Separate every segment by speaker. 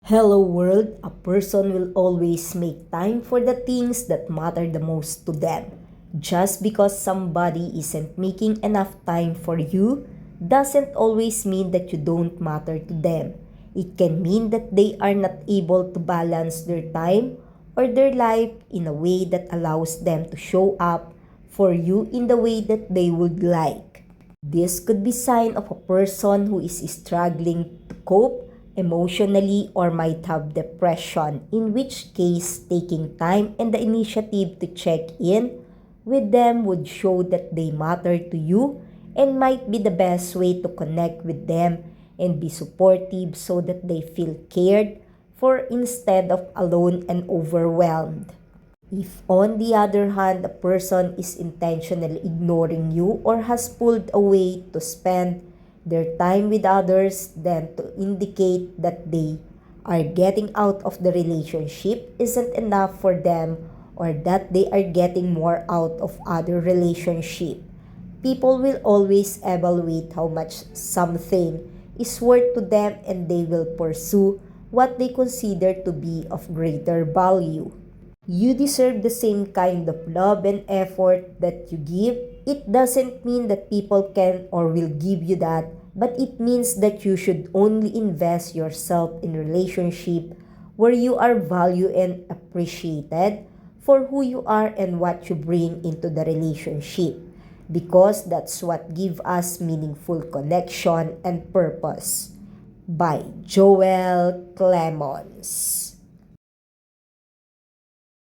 Speaker 1: Hello world, a person will always make time for the things that matter the most to them. Just because somebody isn't making enough time for you doesn't always mean that you don't matter to them. It can mean that they are not able to balance their time or their life in a way that allows them to show up for you in the way that they would like. This could be sign of a person who is struggling to cope emotionally or might have depression, in which case taking time and the initiative to check in with them would show that they matter to you and might be the best way to connect with them and be supportive so that they feel cared for instead of alone and overwhelmed. If, on the other hand, a person is intentionally ignoring you or has pulled away to spend their time with others, then to indicate that they are getting out of the relationship isn't enough for them or that they are getting more out of other relationship. People will always evaluate how much something is worth to them and they will pursue what they consider to be of greater value. You deserve the same kind of love and effort that you give. It doesn't mean that people can or will give you that, but it means that you should only invest yourself in relationship where you are valued and appreciated for who you are and what you bring into the relationship, because that's what gives us meaningful connection and purpose. By Joel Clemons.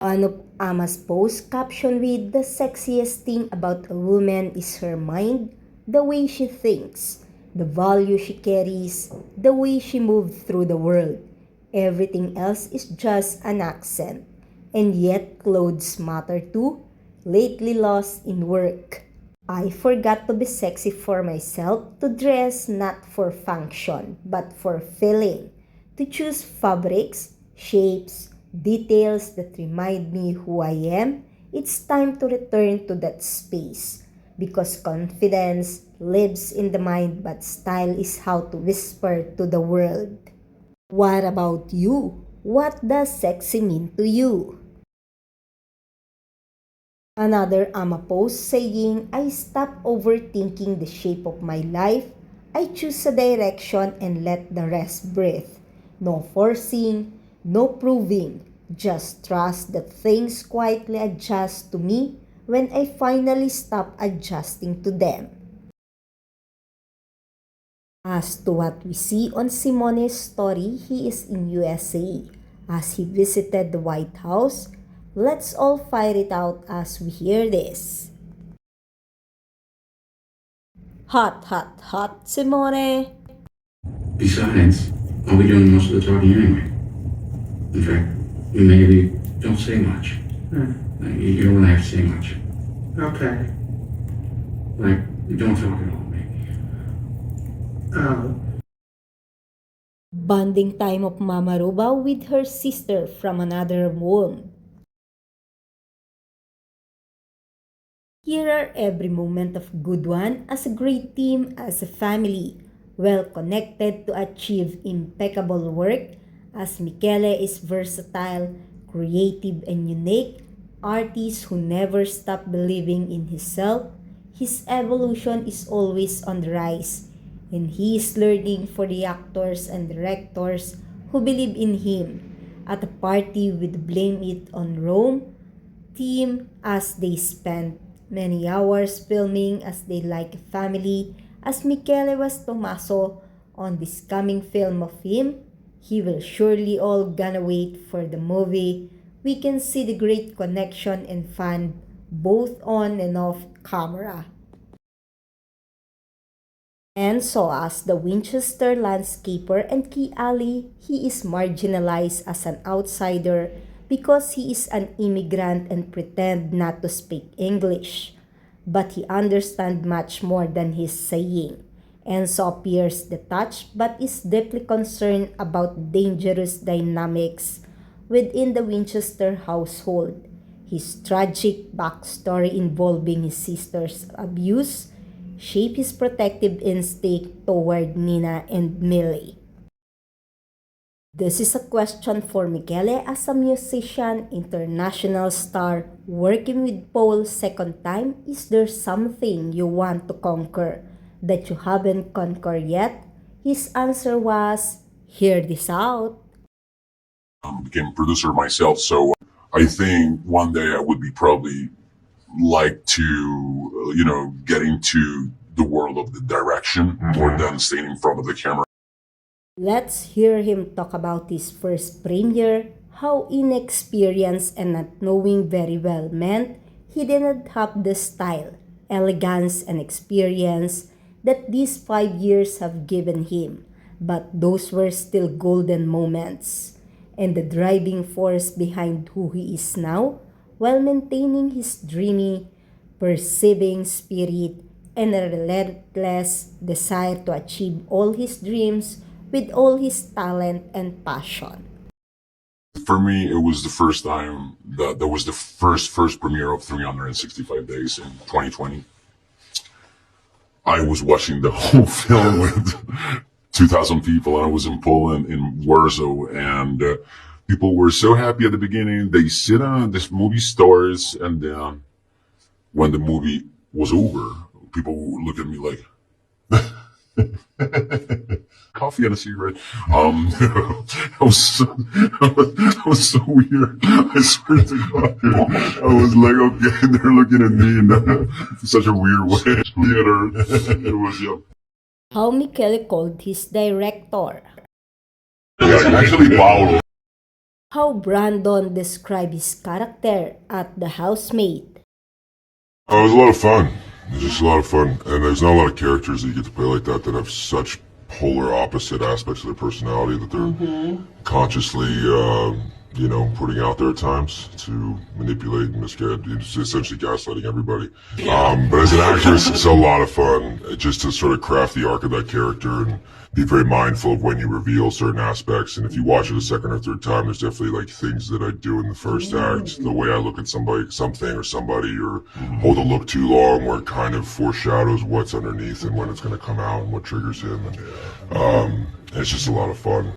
Speaker 1: One of Ama's posts captioned with the sexiest thing about a woman is her mind, the way she thinks, the value she carries, the way she moves through the world. Everything else is just an accent. And yet clothes matter too, lately lost in work. I forgot to be sexy for myself, to dress not for function, but for feeling, to choose fabrics, shapes, details that remind me who I am. It's time to return to that space because confidence lives in the mind, but style is how to whisper to the world. What about you? What does sexy mean to you? Another Ama post saying, I stop overthinking the shape of my life. I choose a direction and let the rest breathe. No forcing, no proving. Just trust that things quietly adjust to me when I finally stop adjusting to them. As to what we see on Simone's story, he is in USA. As he visited the White House, let's all fight it out as we hear this. Hot, hot, hot, Simone.
Speaker 2: Besides, I'll be doing most of the talking anyway. In fact, you maybe don't say much. You don't really have to say much.
Speaker 3: Okay.
Speaker 2: Like, don't talk at all, maybe.
Speaker 3: Oh.
Speaker 1: Bonding time of Mama Ruba with her sister from another womb. Here are every moment of good one as a great team, as a family, well connected to achieve impeccable work, as Michele is versatile, creative and unique, artist who never stop believing in himself. His evolution is always on the rise, and he is learning for the actors and directors who believe in him. At a party with Blame It on Rome team as they spent many hours filming as they like a family. As Michele was Tomaso on this coming film of him, he will surely all gonna wait for the movie. We can see the great connection and fun both on and off camera. And so as the Winchester landscaper and Key Ali, he is marginalized as an outsider because he is an immigrant and pretend not to speak English. But he understands much more than he's saying. And so appears detached but is deeply concerned about dangerous dynamics within the Winchester household. His tragic backstory involving his sister's abuse shape his protective instinct toward Nina and Millie. This is a question for Michele as a musician, international star, working with Paul second time. Is there something you want to conquer that you haven't conquered yet? His answer was, hear this out.
Speaker 4: Became a producer myself, so I think one day I would be probably like to, get into the world of the direction more than staying in front of the camera.
Speaker 1: Let's hear him talk about his first premiere, how inexperienced and not knowing very well meant he didn't have the style, elegance, and experience that these 5 years have given him, but those were still golden moments, and the driving force behind who he is now, while maintaining his dreamy, persevering spirit and a relentless desire to achieve all his dreams with all his talent and passion.
Speaker 4: For me, it was the first time that was the first premiere of 365 Days in 2020. I was watching the whole film with 2,000 people, and I was in Poland, in Warsaw, and people were so happy at the beginning. They sit on this movie stars, and when the movie was over, people would look at me like, coffee and a cigarette. It was so weird. I swear to God, I was like, okay, they're looking at me in such a weird way. It was, yeah.
Speaker 1: How Michele called his director.
Speaker 4: Yeah, actually, Paolo.
Speaker 1: How Brandon described his character at The Housemaid.
Speaker 5: It was a lot of fun. It was just a lot of fun. And there's not a lot of characters that you get to play like that that have such polar opposite aspects of their personality that they're consciously, putting out there at times to manipulate and misguide. It's essentially gaslighting everybody. But as an actor, it's a lot of fun just to sort of craft the arc of that character and be very mindful of when you reveal certain aspects. And if you watch it a second or third time, there's definitely like things that I do in the first act, the way I look at something or somebody, or hold a look too long where it kind of foreshadows what's underneath and when it's going to come out and what triggers him. And it's just a lot of fun.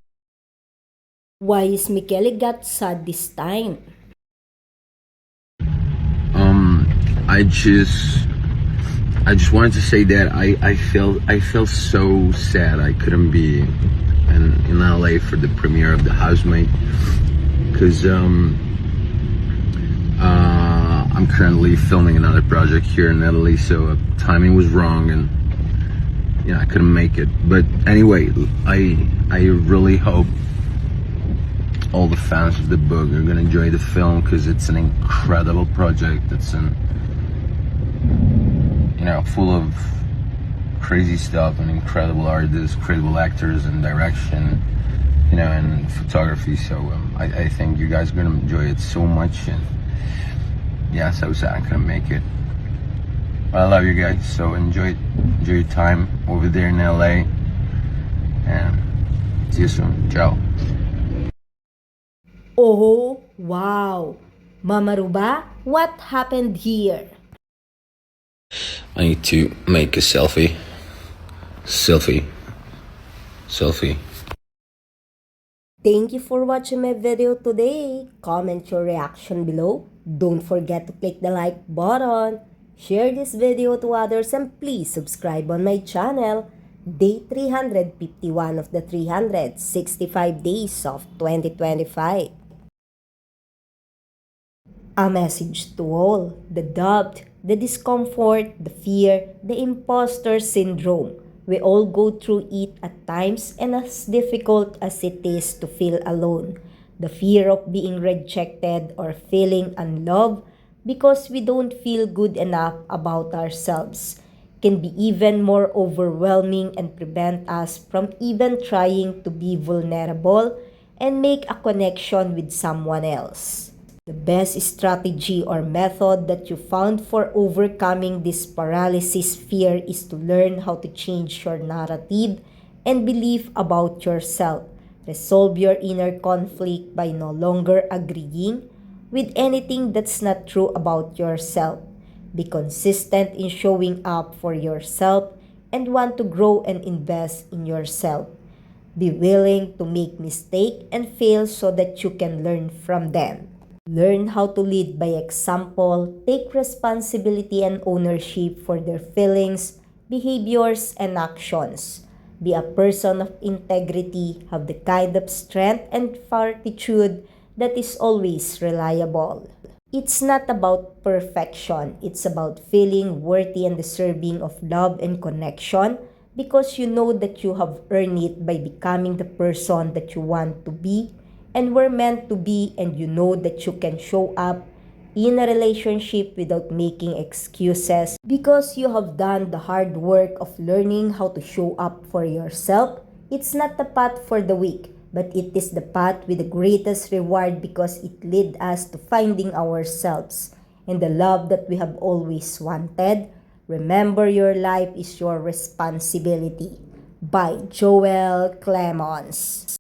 Speaker 1: Why is Michele got sad this time?
Speaker 6: I just wanted to say that I felt so sad I couldn't be in LA for the premiere of The Housemaid, because I'm currently filming another project here in Italy, so timing was wrong and I couldn't make it. But anyway, I really hope all the fans of the book are gonna enjoy the film, because it's an incredible project. It's full of crazy stuff and incredible artists, incredible actors, and direction, and photography. So I think you guys are gonna enjoy it so much. And yeah, so sad I couldn't make it. But I love you guys, so enjoy your time over there in LA, and see you soon. Ciao.
Speaker 1: Oh, wow! Mama Ruba, what happened here?
Speaker 6: I need to make a selfie.
Speaker 1: Thank you for watching my video today. Comment your reaction below. Don't forget to click the like button. Share this video to others, and please subscribe on my channel. Day 351 of the 365 days of 2025. A message to all: the doubt, the discomfort, the fear, the imposter syndrome. We all go through it at times, and as difficult as it is to feel alone, the fear of being rejected or feeling unloved because we don't feel good enough about ourselves can be even more overwhelming and prevent us from even trying to be vulnerable and make a connection with someone else. The best strategy or method that you found for overcoming this paralysis fear is to learn how to change your narrative and belief about yourself. Resolve your inner conflict by no longer agreeing with anything that's not true about yourself. Be consistent in showing up for yourself and want to grow and invest in yourself. Be willing to make mistakes and fail so that you can learn from them. Learn how to lead by example, take responsibility and ownership for their feelings, behaviors, and actions. Be a person of integrity, have the kind of strength and fortitude that is always reliable. It's not about perfection, it's about feeling worthy and deserving of love and connection because you know that you have earned it by becoming the person that you want to be and were meant to be, and you know that you can show up in a relationship without making excuses because you have done the hard work of learning how to show up for yourself. It's not the path for the weak, but it is the path with the greatest reward because it leads us to finding ourselves and the love that we have always wanted. Remember, your life is your responsibility. By Joel Clemons.